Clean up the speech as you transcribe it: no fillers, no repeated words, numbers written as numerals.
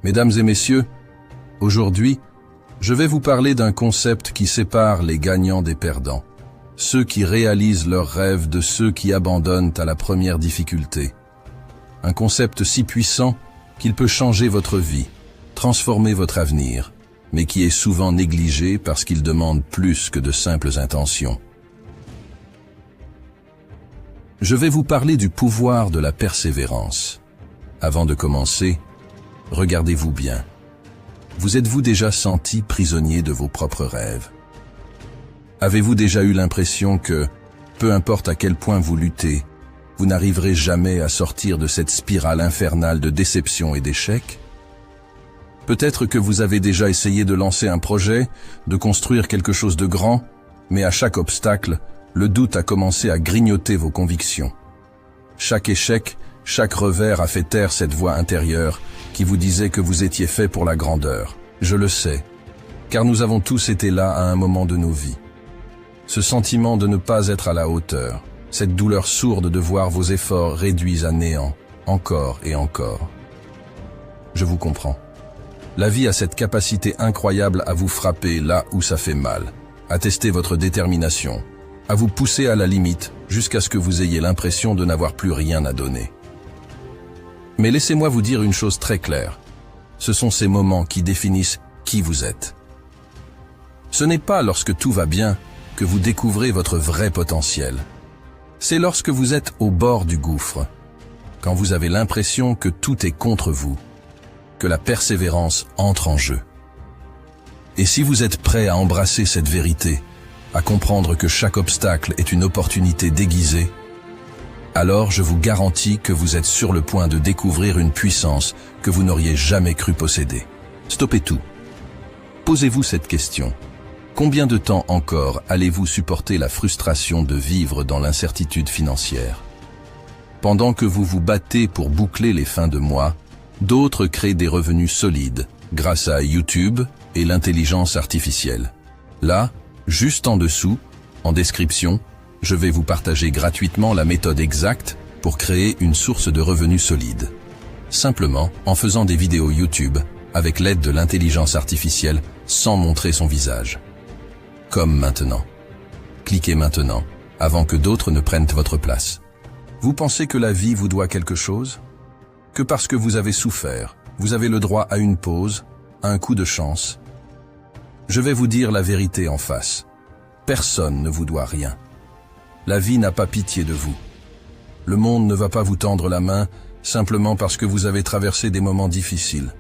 Mesdames et messieurs, aujourd'hui, je vais vous parler d'un concept qui sépare les gagnants des perdants, ceux qui réalisent leurs rêves de ceux qui abandonnent à la première difficulté. Un concept si puissant qu'il peut changer votre vie, transformer votre avenir, mais qui est souvent négligé parce qu'il demande plus que de simples intentions. Je vais vous parler du pouvoir de la persévérance. Avant de commencer, regardez-vous bien. Vous êtes-vous déjà senti prisonnier de vos propres rêves? Avez-vous déjà eu l'impression que, peu importe à quel point vous luttez, vous n'arriverez jamais à sortir de cette spirale infernale de déception et d'échecs? Peut-être que vous avez déjà essayé de lancer un projet, de construire quelque chose de grand, mais à chaque obstacle, le doute a commencé à grignoter vos convictions. Chaque échec, chaque revers a fait taire cette voix intérieure qui vous disait que vous étiez fait pour la grandeur. Je le sais, car nous avons tous été là à un moment de nos vies. Ce sentiment de ne pas être à la hauteur, cette douleur sourde de voir vos efforts réduits à néant, encore et encore. Je vous comprends. La vie a cette capacité incroyable à vous frapper là où ça fait mal, à tester votre détermination, à vous pousser à la limite jusqu'à ce que vous ayez l'impression de n'avoir plus rien à donner. Mais laissez-moi vous dire une chose très claire. Ce sont ces moments qui définissent qui vous êtes. Ce n'est pas lorsque tout va bien que vous découvrez votre vrai potentiel. C'est lorsque vous êtes au bord du gouffre, quand vous avez l'impression que tout est contre vous, que la persévérance entre en jeu. Et si vous êtes prêt à embrasser cette vérité, à comprendre que chaque obstacle est une opportunité déguisée, alors je vous garantis que vous êtes sur le point de découvrir une puissance que vous n'auriez jamais cru posséder. Stoppez tout. Posez-vous cette question. Combien de temps encore allez-vous supporter la frustration de vivre dans l'incertitude financière? Pendant que vous vous battez pour boucler les fins de mois, d'autres créent des revenus solides grâce à YouTube et l'intelligence artificielle. Là, juste en dessous, en description, je vais vous partager gratuitement la méthode exacte pour créer une source de revenus solide. Simplement en faisant des vidéos YouTube avec l'aide de l'intelligence artificielle sans montrer son visage. Comme maintenant. Cliquez maintenant, avant que d'autres ne prennent votre place. Vous pensez que la vie vous doit quelque chose? Que parce que vous avez souffert, vous avez le droit à une pause, à un coup de chance? Je vais vous dire la vérité en face. Personne ne vous doit rien. La vie n'a pas pitié de vous. Le monde ne va pas vous tendre la main simplement parce que vous avez traversé des moments difficiles.